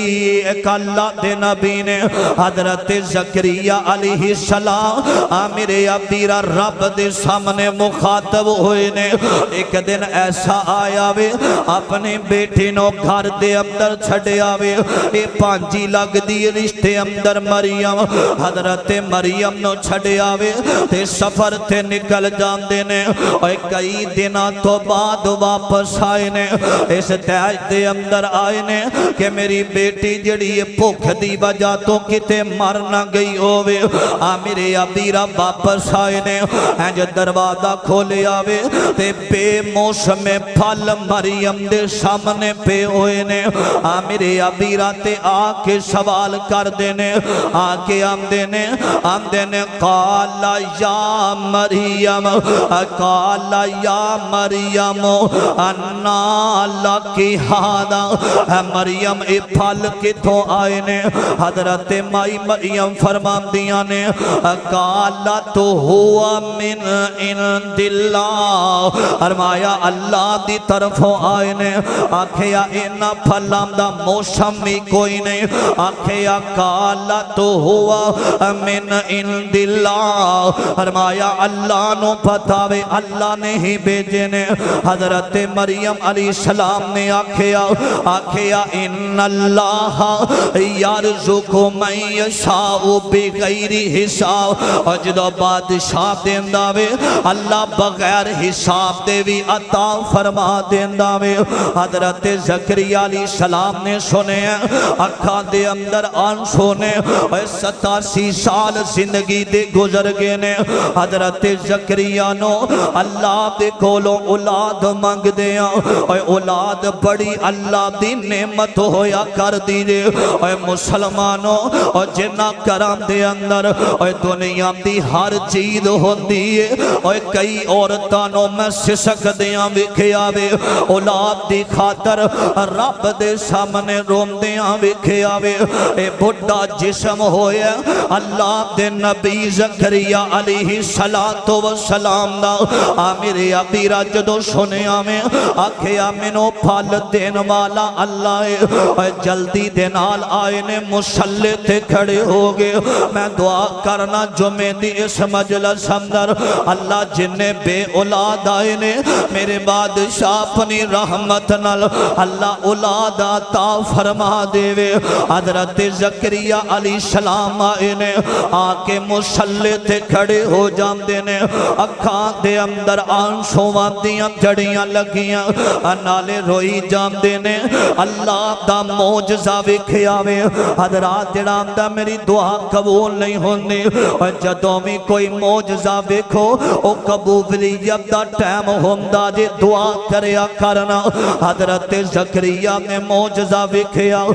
ایک اللہ دے نبی نے حضرت زکریا علیہ السلام میرے ابیرا رب دے سامنے مخاطب ہوئے نے۔ ایک دن ایسا آیا وے اپنے بیٹی نو گھر دے اندر چھڑے آوے، اے پانچی لگ دی رشتے اندر مریم، حضرت مریم نو چھڑے آوے تے سفر تے نکل جان دینے، اور کئی دنہ تو بعد واپس آئے نے۔ اس تیج دے اندر آئے نے کہ میری بیٹی جڑی بھوک دی وجہ تو کتے مر نہ گئی ہوئے۔ میرے ابیرا واپس آئے نے، جو دروازہ کھولے آوے تے بے موسم پھل مریم دے سامنے پہ ہوئے نے۔ میرے ابیرا تے آکے سوال کر دینے، آکے ہم دینے قال یا مریم، قال یا مریم انا لکی ہادا، مریم اے پھل کتوں آئے نے؟ حضرت مائی مریم فرمان دیا نے قالت ہوا من عند اللہ، فرمایا اللہ دی طرفوں آئے نے۔ آکھیا اینا پھلام دا موسم بھی کوئی نہیں، آکھیا قالت ہوا من عند اللہ، فرمایا فرمایا اللہ نو پتا وے اللہ نے ہی بھیجے نے حضرت مریم علیہ السلام نے آکھیا ان اللہ یرزق من یشاء بغیر حساب اور جدو بادشاہ دیندا وے اللہ بغیر حساب دے بھی عطا فرما دیندا وے حضرت زکریا علیہ السلام نے سنے اکھاں دے اندر آنسو نے 87 سال زندگی دے گزر گئے نے حضرت زکریا نو اللہ دے کولوں اولاد مانگ دیا اور اولاد بڑی اللہ دی نعمت ہویا کر دیجے اور مسلمانوں اور جنہ کرام دے اندر اور دنیا دی ہر چیز ہوندی ہے اور کئی عورتانوں میں سسک دیاں وکھیا وے اولاد دی خاطر رب دے سامنے روم دیاں وکھیا وے اے بڑھا جسم ہویا اللہ دے نبی زکریا علیہ السلام دا میرے ابیرا جدو سنے آمیں آکھیا منو پھال دین والا اللہ ہے جلدی دینال آئے نے مسلح تے کھڑے ہو گئے میں دعا کرنا جو میں دی اس مجلس اندر اللہ جنہیں بے اولاد آئے نے میرے بادشاہ اپنی رحمت نال اللہ اولاد عطا فرما دے وے حضرت زکریا علیہ السلام آئے نے آکے مسلح تے کھڑے ہو جام دینے اکھاں دے اندر آنسوان دیاں جڑیاں لگیاں نالے روئی جام دینے اللہ دا موجزہ وکھیا وے حضرات جڑام دا میری دعا قبول نہیں ہوندی جدوں میں کوئی موجزہ وکھو او قبولیت دا ٹائم ہوندا جے دعا کریا کرنا حضرت زکریا نے موجزہ وکھیا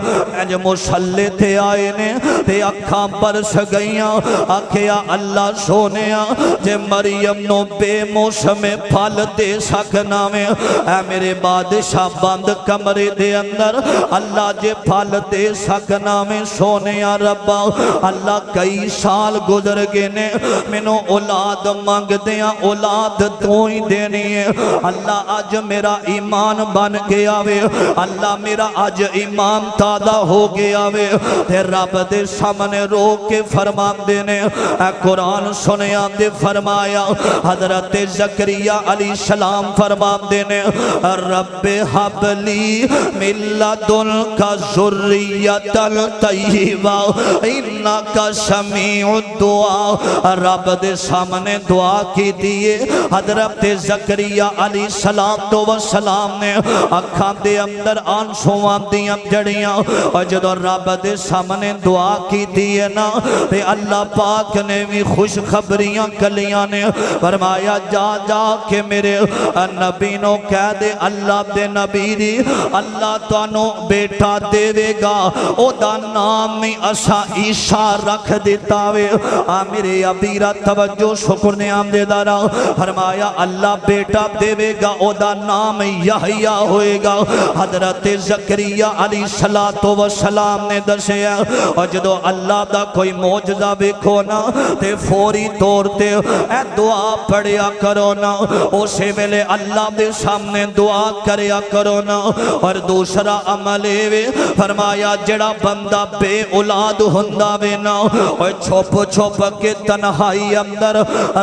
جو مسلح تھے آئے نے تے اکھاں برس گئیاں آکھیا اللہ سونیا جے مریم نو بے موسم پھل دے سکنا میں اے میرے بادشاہ بند کمرے دے اندر اللہ جے پھل دے سکنا میں سونیا ربا اللہ کئی سال گزر گئے نے منو اولاد مانگ دیاں اولاد تو ہی دینی ہے اللہ آج میرا ایمان بن گیا وے اللہ میرا آج ایمان تازہ ہو گیا وے تے رب دے سامنے رو کے فرمان دینے اے قرآن سنے آندے فرمایا حضرت زکریا علیہ السلام فرمان دینے رب حبلی ملدن کا ذریت طیبہ انکا سمیع الدعا رب دے سامنے دعا کی دیئے حضرت زکریا علیہ السلام نے اکھاں دے اندر آنسوان دیاں جڑیاں اور جدو رب دے سامنے دعا کی دیئے نا تے اللہ پاک نے بھی خوش خبریاں کلیاں نے فرمایا جا جا کے میرے نبی نو کہہ دے اللہ دے نبی دی اللہ توانو بیٹا دے دے گا او دا نام میں اسا عیسیٰ رکھ دیتا وے میرے ابیرہ توجہ شکر نے آمدے دارا فرمایا اللہ بیٹا دے دے گا او دا نام یحییٰ ہوئے گا حضرت زکریا علیہ السلام نے دسیا اور جدو اللہ دا کوئی موجزہ بکھو نا تے فوری طور تے اے دعا پڑھیا کرو نا اسے ملے اللہ دے سامنے دعا کریا کرو نا اور دوسرا عملے وے فرمایا جڑا بندہ بے اولاد ہندہ وے نا اور چھوپ چھوپ کے تنہائی اندر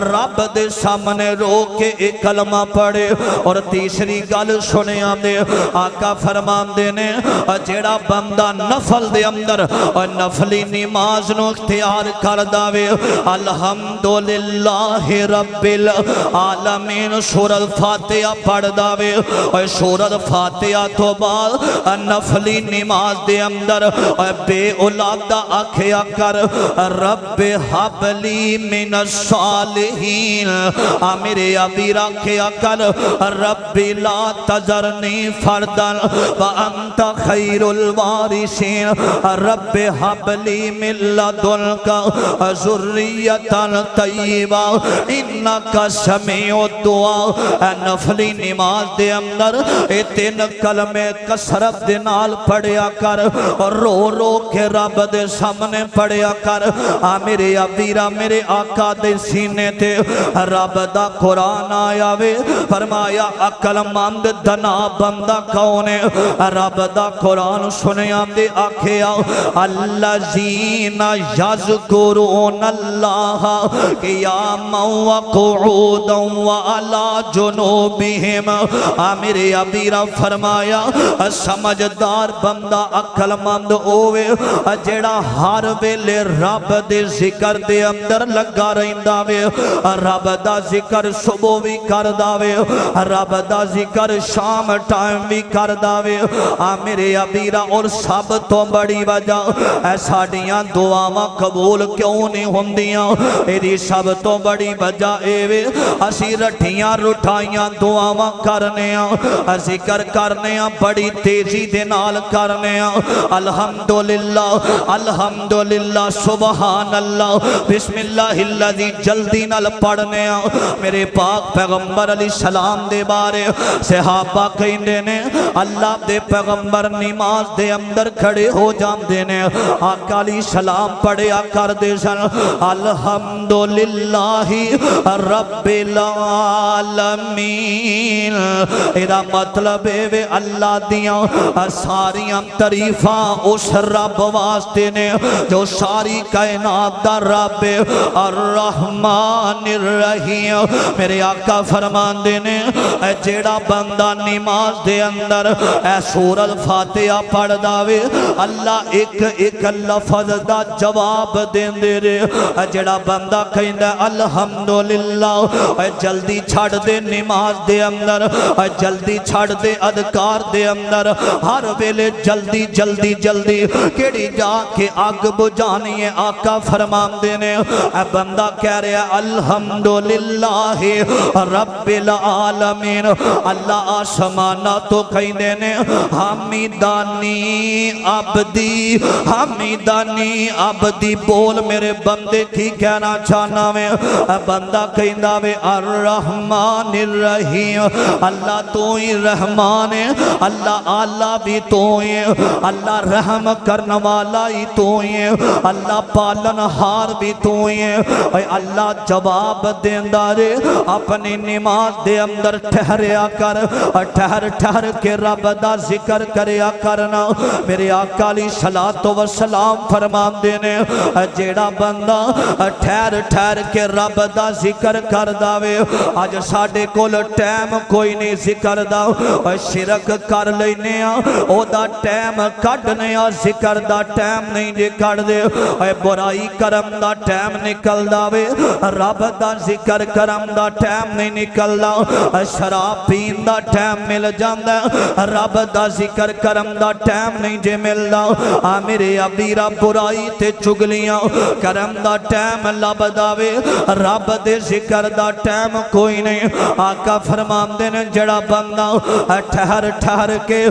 رب دے سامنے رو کے ایک کلمہ پڑھے اور تیسری گل سنے آمدے آقا فرمان دینے جڑا بندہ نفل دے اندر اور نفلی نماز نو اختیار کر داوے الحمدللہ رب العالمین سورہ فاتحہ پڑھ داوے اور سورہ فاتحہ تو بعد نفلی نماز دے اندر بے اولادہ آکھیا کر رب حبلی من الصالحین میرے ابیر آکھیا کر رب لا تذرنی فردن وانت خیر الوارثین رب حبلی من لدنک ذریۃ طیبہ انکا سمیع الدعا نفلی نماز دے اندر اے تین کلمے کسرت دے نال پڑھیا کر اور رو رو کے رب دے سامنے پڑھیا کر میرے ابیرہ میرے آقا دے سینے تے رب دا قرآن آیا وے فرمایا عقل مند دنا بندہ کونے رب دا قرآن سنے آمدے آکھیا الذین یذکرون اللہ کہ قیاما وقعودا وعلی جنوبہم. میرے ابیرا فرمایا سمجھدار بندہ عقل مند ہوئے جیڑا ہر ویلے رب دے ذکر دے اندر لگا رہندا وے. رب دا ذکر صبح بھی کردا وے, رب دا ذکر شام ٹائم بھی کردا وے. میرے ابیرا اور سب تو بڑی وجہ اے ساڈیاں دعاواں قبول کیوں نہیں ہوندیاں, ایدی سب تو بڑی وجہ اے وے اسی رٹھیاں رٹھائیاں دعاواں کرنے ہاں, ذکر کرنے ہاں, بڑی تیزی دے نال کرنے ہاں. الحمدللہ الحمدللہ سبحان اللہ بسم اللہ الذی جلدی نال پڑھنے ہاں. میرے پاک پیغمبر علیہ السلام دے بارے صحابہ کہندے نے اللہ دے پیغمبر نماز دے اندر کھڑے ہو جاندے نے, آقا علیہ السلام پڑھیا کر دے سن الحمدللہ رب العالمین. ایدہ مطلب ہے اللہ دیاں ساریاں تعریفاں اس رب واسطے نے جو ساری کائنات دا رب الرحمن الرحیم. میرے آقا فرمان دینے جیڑا بندہ نماز دے اندر اے سورہ الفاتحہ پڑھ داوے اللہ ایک ایک لفظ دا جواب دین دے رے. جیڑا بندہ کہندہ الحمدللہ جلدی چھڑ دے نماز دے اندر, جلدی چھڑ دے اذکار دے اندر, ہر ویلے جلدی جلدی جلدی کیڑی جا کے آگ بجانی ہے. آقا فرمان دینے اے بندہ کہہ رہے الحمدللہ رب العالمین. اللہ آسمانہ تو کہیں دینے حمیدانی عبدی حمیدانی عبدی بول میرے بندے کی کہنا چاہنا میں. بندہ کہیں داوے الرحمن الرحیم, اللہ تو ہی رحمان ہے, اللہ اللہ بھی تو ہی ہے, اللہ رحم کرنے والا ہی تو ہی ہے, اللہ پالن ہار بھی تو ہی ہے. اللہ جواب دیندہ رے اپنی نماز دے اندر ٹھہریا کر, ٹھہر ٹھہر کے رب دا ذکر کریا کرنا. میرے آقا علیہ الصلوۃ والسلام فرمان دینے جیڑا بندہ ٹھہر ٹھہر کے رب دا ذکر کر داوے. آج ساڑھے کول ٹائم کوئی نہیں ذکر دا, شرک کر لینے او دا ٹائم کڑنے ذکر دا ٹائم نہیں نکڑ دے. برائی کرم دا ٹائم نکل داوے, رب دا ذکر کرم دا ٹائم نہیں نکل دا. شراب پین دا ٹائم مل جاندہ, رب دا ذکر کرم دا ٹائم نہیں جے مل دا. میرے ابیرا برائی تے چگلیاں کرم دا ٹائم لب داوے, رب دے ذکر دا ٹائم کوئی نہیں. آقا فرمان دینے جڑا بندہ ٹھہر ٹھہر کے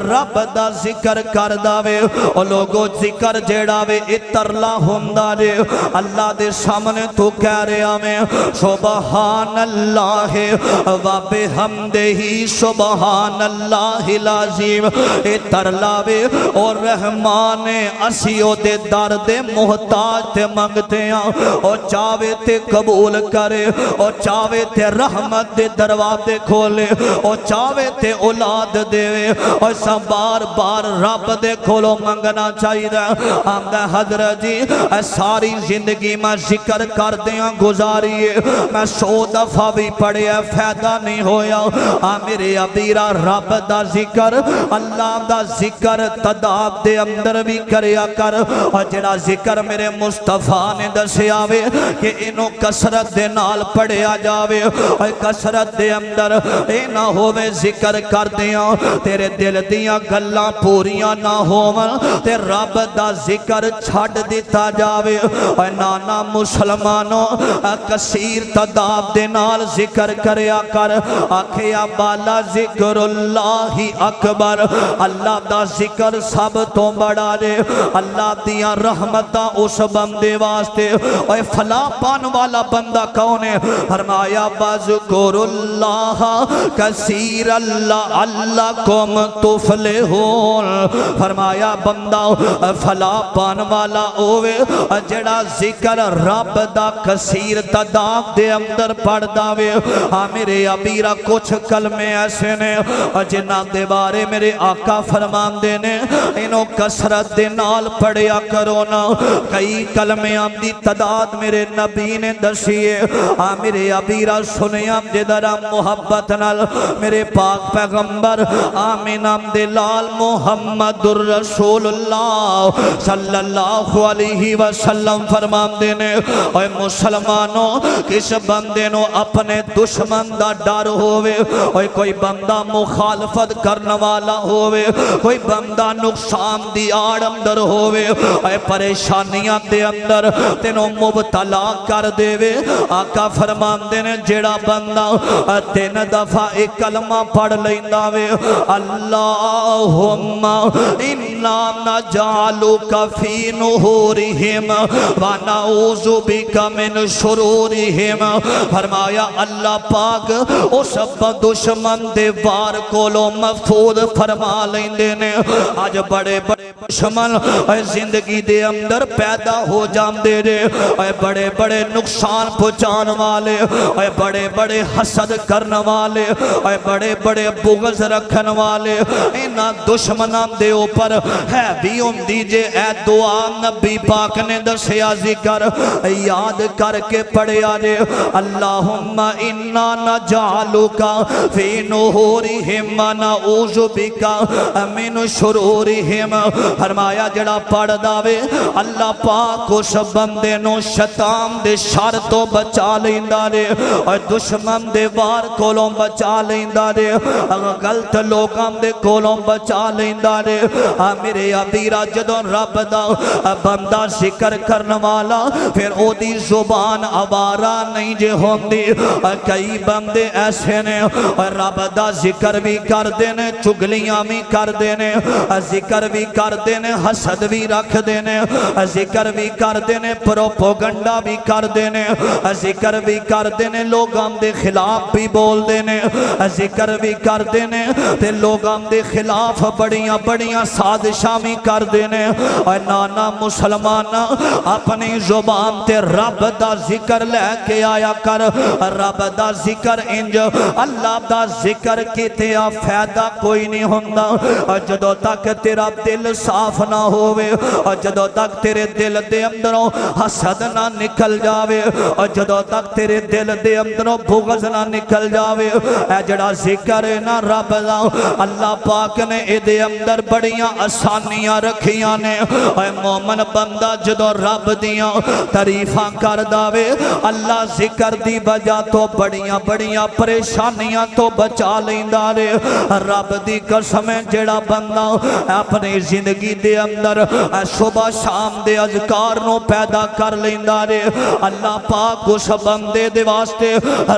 رب دا ذکر کر داوے او لوگو ذکر جیڑا وے اترلا ہوندہ رے. اللہ دے سامنے تو کہہ رہے ہمیں سبحان اللہ و بحمدہ سبحان اللہ العظیم. اترلا وے اور رحمان اسیو دے درد محتاج تے منگتے ہیں, اور چاہوے تے قبول کرے, اور چاہوے تے رحمت دے دروازے کھولے, اور چاہوے تے اولاد دے, اور سب بار بار رب دے کھولو منگنا چاہیے. آمدہ حضرت جی ساری زندگی میں ذکر کر دیاں گزاریے, میں 100 دفعہ بھی پڑھے فائدہ نہیں ہویا. میرے ابیرا رب دا ذکر اللہ دا ذکر تداب دے اندر بھی کریا کر. اور جڑا ذکر میرے مصطفیٰ نے دسے آوے کہ انہوں کسرت دے نال پڑھیا جاوے, اور کسرت دے اندر اے نہ ہووے ذکر کر دیاں تیرے دل دیاں گلاں پوریاں نہ ہوون تے رب دا ذکر چھڑ دیتا جاوے. اور نانا مسلمانوں کثیر تعداد دے نال ذکر کریا کر. آکھیا بالا ذکر اللہ اکبر, اللہ دا ذکر سب تو بڑا دے. اللہ دیا رحمتہ اس بندے واسطے. اور فلا پان والا بندہ کون ہے؟ فرمایا بذکر اللہ کثیر اللہ لعلکم تفلحون. فرمایا بندہ فلا پان والا ہوئے جڑا ذکر رب دا کثیر تعداد دے اندر پڑھ داوے. میرے ابیرا کچھ کلمے ایسے نے جنہ دے بارے میرے آقا فرمان دینے انہوں کسرت دے نال پڑھیا کرو نا. کئی کلمے دی تعداد میرے نبی نبی نے دسیے میرے ابیرا سنیا جدرا محبت نال میرے پاک پیغمبر آمینہ دے لال محمد الرسول اللہ صلی اللہ علیہ وسلم فرمان دینے اے مسلمانوں کس بندے نو اپنے دشمن دا ڈر ہوئے اے کوئی بندہ مخالفت کرنے والا ہوئے کوئی بندہ نقصان دی آڑ اندر ہوئے اے پریشانیاں دے اندر تینوں مبتلا کر دے وے آقا فرمان دینے جیڑا بندہ 3 دفعہ ایک کلمہ پڑھ لیندہ وے اللہم انا نجعلک فی نحورہم ونعوذ بک من شرورہم فرمایا اللہ پاک اس دشمن دے وار کولو محفوظ فرما لیندے نے آج بڑے بڑے دشمن زندگی دے اندر پیدا ہو جاندے رے بڑے بڑے نقصان پہنچان والے بڑے بڑے حسد کرنے والے بڑے بڑے بغض رکھن والے انہا دشمنان دے اوپر ہے بھی دیجے اے دعا نبی پاک نے دسیا ذکر یاد کر کے پڑھے آجے اللہم انا نجعلکا فی نحورہم ونعوذ بکا من شرورہم فرمایا جڑا پڑھ داوے اللہ پاک اس بندے نو شیطان دے شر تو بچا لیندہ رے اور دشمن دے وار کولوں بچا لیندہ رے غلط لوگاں دے کولوں بچا لیندہ رے میرے ابیرا جدوں رب دا بندہ ذکر کرنے والا پھر او دی زبان عبارہ نہیں جے ہوندی کئی بندے ایسے نے رب دا ذکر بھی کر دینے چگلیاں بھی کر دینے ذکر بھی کر دینے حسد بھی رکھ دینے ذکر بھی کر دینے پروپوگنڈا بھی کر دینے ذکر بھی کر دینے لوگاں دے خلاف بھی بول دینے ذکر بھی کر دینے تے لوگاں دے خلاف بڑیاں بڑیاں سازشاں بھی کر دینے نانا مسلمان اپنی زبان تے رب دا ذکر لے کے آیا کر رب دا ذکر انج اللہ دا ذکر کیتے فائدہ کوئی نہیں ہوندہ جدو تک تیرا دل صاف نہ ہوئے جدو تک تیرے دل دے اندروں حسد نہ نکل جاوے جدو تک تیرے دل دے اندروں بغض نہ نکل جاوے اے جڑا ذکر ہے نا رب دا اللہ پاک نے اے دے اندر بڑیاں آسانیاں رکھیاں نے اے مومن بندہ جدو رب دیاں تعریفاں کر داوے اللہ ذکر دی وجہ تو بڑیاں بڑیاں پریشانیاں تو بچا لیندہ رے رب دی قسم جڑا بندہ اپنی زندگی دے اندر صبح شام دے اذکار نو پیدا کر لیندہ رے اللہ پاک اس بندے دے واسطے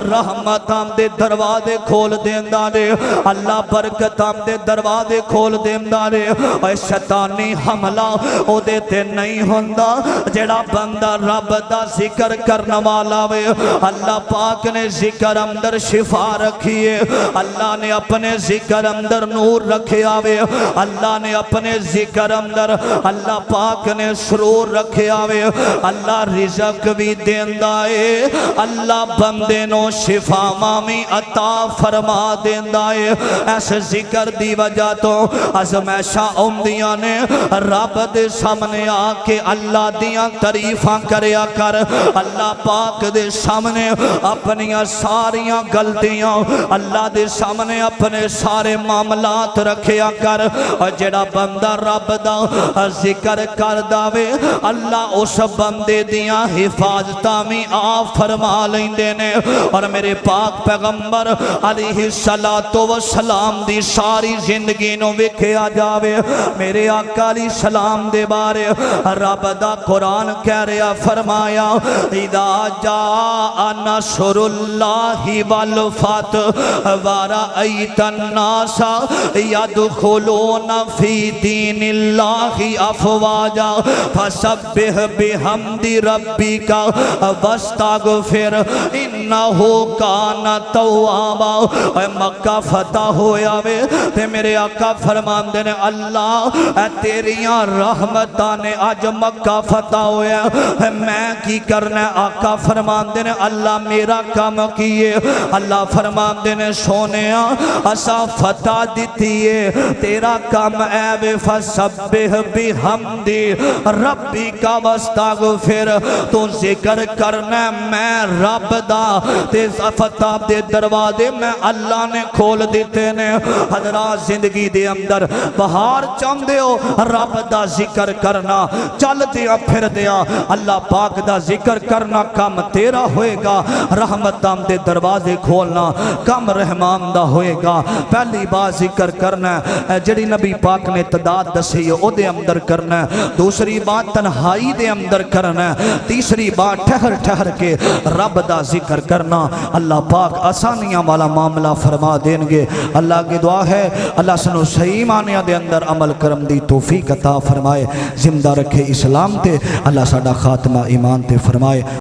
رحمتاں دے دروازے کھول دیندہ رے اللہ برکتاں دے دروازے کھول دیندہ رے اے شیطانی حملہ او دیتے نہیں ہوندہ جڑا بندہ رب دا ذکر کرنے والا وے اللہ پاک نے ذکر اندر شفا رکھیے اللہ نے اپنے ذکر اندر نور رکھے آوے اللہ نے اپنے ذکر اندر اللہ پاک نے سرور رکھے آوے اللہ رزق بھی دیندہ ہے اللہ بندے نو شفا مامی عطا فرما دیندہ ہے ایسے ذکر دی وجہ تو ازمیشہ امدیاں نے رب دے سامنے آکے اللہ دیاں تعریفاں کریا کر اللہ پاک دے سامنے اپنی ساریاں غلطیاں اللہ دے سامنے اپنے سارے معاملات رکھیا کر جڑا بندہ رب دا ذکر کر داوے اللہ اس بندے دیاں حفاظتاں میں آپ فرما لیندے نے اور میرے پاک پیغمبر علیہ السلام دی ساری زندگی نو وکھیا جاوے میرے آقا علیہ السلام دے بارے رب دا قرآن کہہ رہا فرمایا اذا جاء نصر اللہ والفتح ورأیت الناس يدخلون فی دین اللہ افواجا فسبح بحمد ربک واستغفر انہ کان توابا مکہ فتح ہویا وے تے میرے آقا فرمان دینے اللہ تیریاں رحمتاں نے آج مکہ فتح ہویا میں کی کرنا آقا فرمان دینے اللہ میرا کام کیے اللہ فرمان دینے سونیا اسا فتح دیتیے تیرا کام اے بے فسبح بحمد ربی کا واستغفر تو ذکر کرنا میں رب دا تے فتح دے دروازے میں اللہ نے کھول دیتے نے حضرات زندگی دے اندر بہار چاہندے ہو رب دا ذکر کرنا چل دیا پھر دیا اللہ پاک دا ذکر کرنا کم تیرا ہوئے گا رحمت دام دے دروازے کھولنا کم رحمان دا ہوئے گا پہلی بات ذکر کرنا جڑی نبی پاک نے تعداد دسی او دے اندر کرنا دوسری بات تنہائی دے اندر کرنا تیسری بات ٹھہر ٹھہر کے رب دا ذکر کرنا اللہ پاک آسانیاں والا معاملہ فرما دیں گے اللہ کی دعا ہے اللہ سنو صحیح معنیاں دے اندر عمل کرم دی توفیق عطا فرمائے زندہ رکھے اسلام تے اللہ ساڈا خاتمہ ایمان تے فرمائے